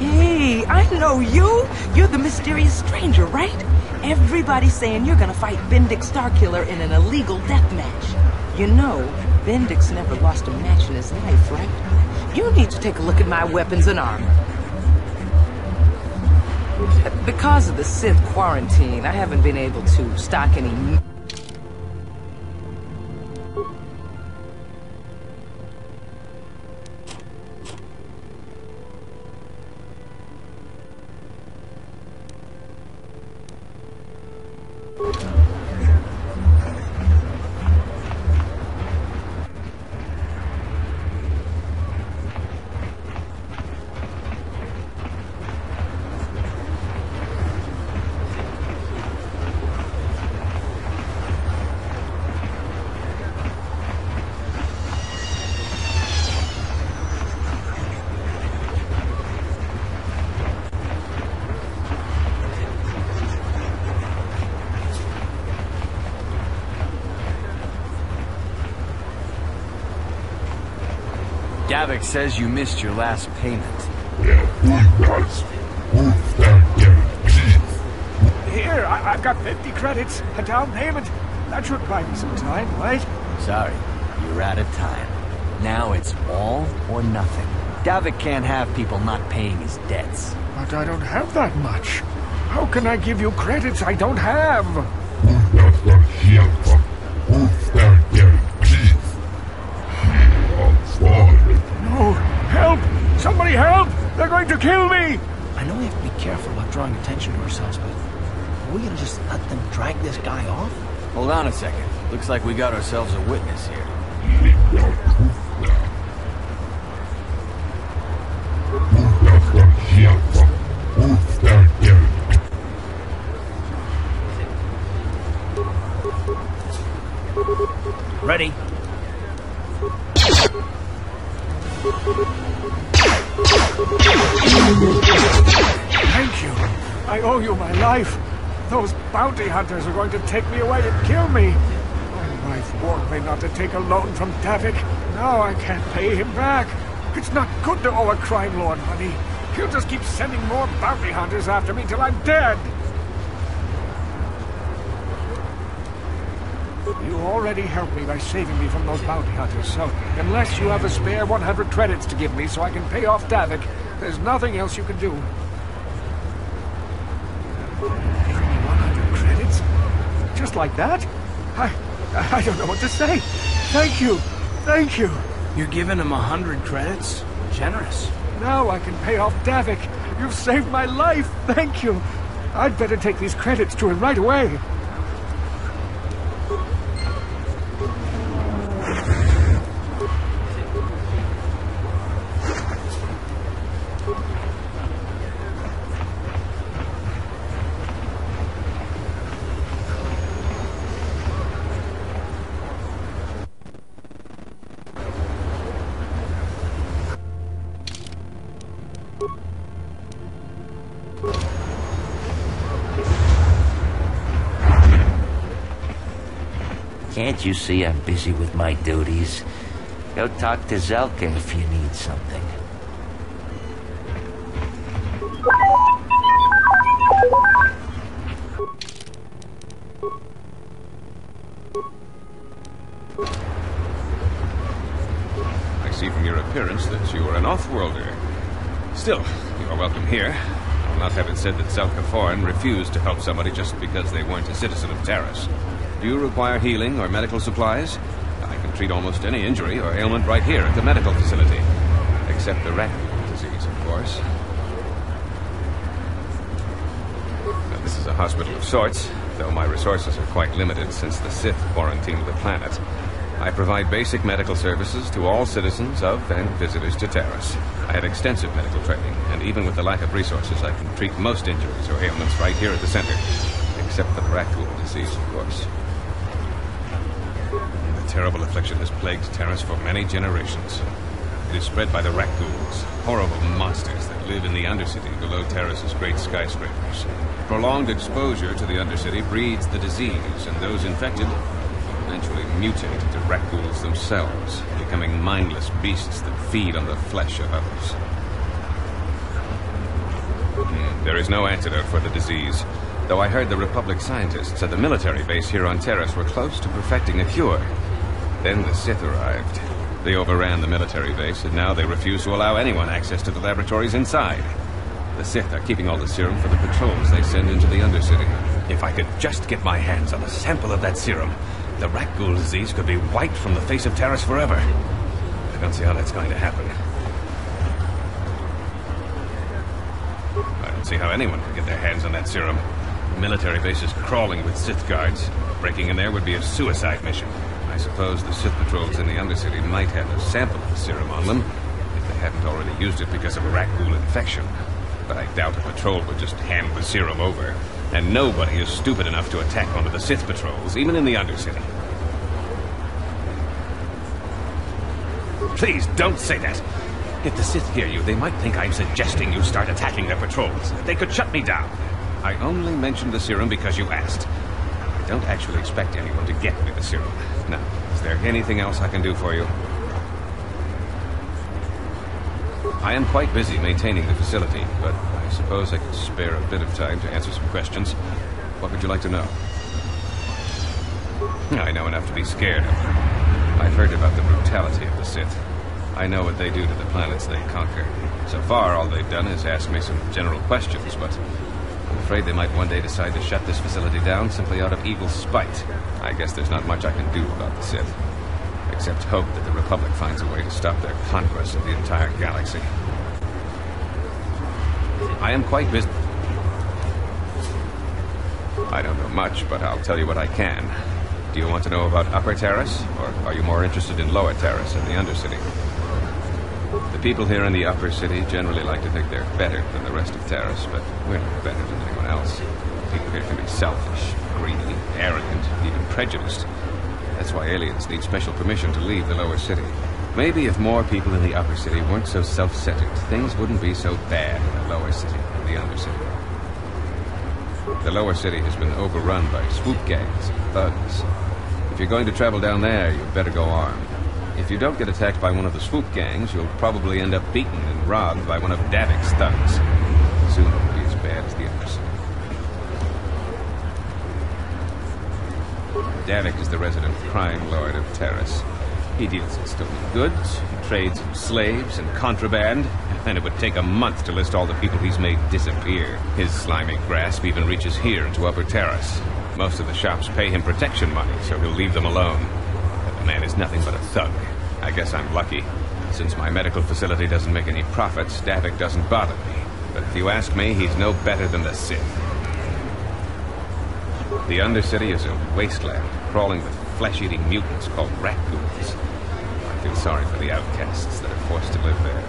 Hey, I know you! You're the mysterious stranger, right? Everybody's saying you're gonna fight Bendix Starkiller in an illegal death match. You know, Bendix never lost a match in his life, right? You need to take a look at my weapons and armor. Because of the Sith quarantine, I haven't been able to stock any... Davik says you missed your last payment. Here, I've got 50 credits, a down payment. That should buy me some time, right? Sorry, you're out of time. Now it's all or nothing. Davik can't have people not paying his debts. But I don't have that much. How can I give you credits I don't have? No! Help! Somebody help! They're going to kill me! I know we have to be careful about drawing attention to ourselves, but are we gonna just let them drag this guy off? Hold on a second. Looks like we got ourselves a witness here. Ready? Thank you. I owe you my life. Those bounty hunters are going to take me away and kill me. My wife warned me not to take a loan from Davik. Now I can't pay him back. It's not good to owe a crime lord money. He'll just keep sending more bounty hunters after me till I'm dead. You already helped me by saving me from those bounty hunters, so unless you have a spare 100 credits to give me so I can pay off Davik, there's nothing else you can do. Give me 100 credits? Just like that? I don't know what to say. Thank you. Thank you. You're giving him 100 credits? Generous. Now I can pay off Davik. You've saved my life. Thank you. I'd better take these credits to him right away. Can't you see I'm busy with my duties? Go talk to Zelka if you need something. I see from your appearance that you are an off-worlder. Still, you are welcome here. I'll not have it said that Zelka Foreign refused to help somebody just because they weren't a citizen of Taris. Do you require healing or medical supplies? I can treat almost any injury or ailment right here at the medical facility. Except the Rakghoul disease, of course. Now, this is a hospital of sorts, though my resources are quite limited since the Sith quarantined the planet. I provide basic medical services to all citizens of and visitors to Taris. I had extensive medical training, and even with the lack of resources, I can treat most injuries or ailments right here at the center. Except for the Rakghoul disease, of course. The terrible affliction has plagued Taris for many generations. It is spread by the Rakghouls, horrible monsters that live in the Undercity below Taris's great skyscrapers. Prolonged exposure to the Undercity breeds the disease, and those infected eventually mutate into Rakghouls themselves, becoming mindless beasts that feed on the flesh of others. There is no antidote for the disease, though I heard the Republic scientists at the military base here on Terrace were close to perfecting a cure. Then the Sith arrived. They overran the military base, and now they refuse to allow anyone access to the laboratories inside. The Sith are keeping all the serum for the patrols they send into the Undercity. If I could just get my hands on a sample of that serum, the Rakghoul disease could be wiped from the face of Terrace forever. I don't see how that's going to happen. I don't see how anyone could get their hands on that serum. The military base is crawling with Sith guards. Breaking in there would be a suicide mission. I suppose the Sith patrols in the Undercity might have a sample of the serum on them, if they hadn't already used it because of a Rakghoul infection. But I doubt a patrol would just hand the serum over. And nobody is stupid enough to attack one of the Sith patrols, even in the Undercity. Please, don't say that. If the Sith hear you, they might think I'm suggesting you start attacking their patrols. They could shut me down. I only mentioned the serum because you asked. I don't actually expect anyone to get me the serum. Now, is there anything else I can do for you? I am quite busy maintaining the facility, but I suppose I could spare a bit of time to answer some questions. What would you like to know? I know enough to be scared of them. I've heard about the brutality of the Sith. I know what they do to the planets they conquer. So far, all they've done is ask me some general questions, but I'm afraid they might one day decide to shut this facility down simply out of evil spite. I guess there's not much I can do about the Sith, except hope that the Republic finds a way to stop their conquest of the entire galaxy. I am quite busy. I don't know much, but I'll tell you what I can. Do you want to know about Upper Terrace, or are you more interested in Lower Terrace and the Undercity? The people here in the Upper City generally like to think they're better than the rest of Terrace, but we're not better than anyone else. People here can be selfish, greedy, arrogant, even prejudiced. That's why aliens need special permission to leave the Lower City. Maybe if more people in the Upper City weren't so self-centered, things wouldn't be so bad in the Lower City and the Undercity. The Lower City has been overrun by swoop gangs and thugs. If you're going to travel down there, you'd better go armed. If you don't get attacked by one of the swoop gangs, you'll probably end up beaten and robbed by one of Davik's thugs. Soon it'll be as bad as the Undercity. Davik is the resident crime lord of Terrace. He deals in stolen goods, he trades in slaves and contraband, and it would take a month to list all the people he's made disappear. His slimy grasp even reaches here into Upper Terrace. Most of the shops pay him protection money, so he'll leave them alone. But the man is nothing but a thug. I guess I'm lucky. Since my medical facility doesn't make any profits, Davik doesn't bother me. But if you ask me, he's no better than the Sith. The Undercity is a wasteland, crawling with flesh-eating mutants called Rakghouls. I feel sorry for the outcasts that are forced to live there.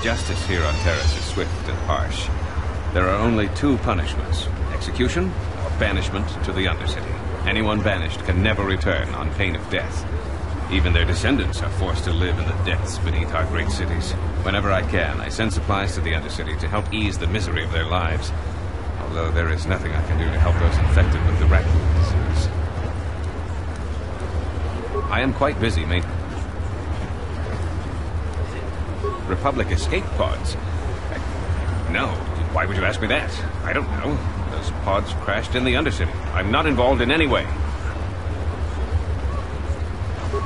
Justice here on Terrace is swift and harsh. There are only two punishments: execution or banishment to the Undercity. Anyone banished can never return on pain of death. Even their descendants are forced to live in the depths beneath our great cities. Whenever I can, I send supplies to the Undercity to help ease the misery of their lives. Although there is nothing I can do to help those infected with the Rakghoul disease. I am quite busy, mate. Republic escape pods? No. Why would you ask me that? I don't know. Those pods crashed in the Undercity. I'm not involved in any way.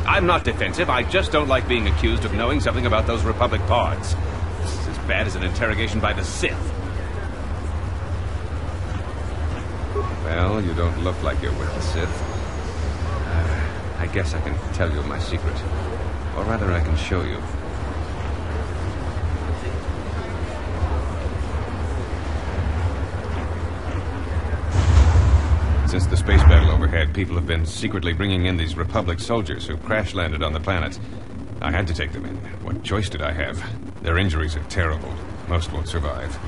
I'm not defensive. I just don't like being accused of knowing something about those Republic pods. This is as bad as an interrogation by the Sith. Well, you don't look like you're with the Sith. I guess I can tell you my secret. Or rather, I can show you. Since the space battle overhead, people have been secretly bringing in these Republic soldiers who crash-landed on the planet. I had to take them in. What choice did I have? Their injuries are terrible. Most won't survive.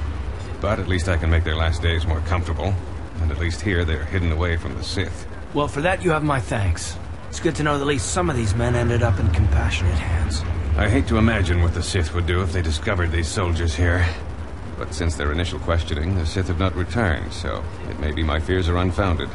But at least I can make their last days more comfortable. And at least here, they're hidden away from the Sith. Well, for that you have my thanks. It's good to know that at least some of these men ended up in compassionate hands. I hate to imagine what the Sith would do if they discovered these soldiers here. But since their initial questioning, the Sith have not returned, so it may be my fears are unfounded.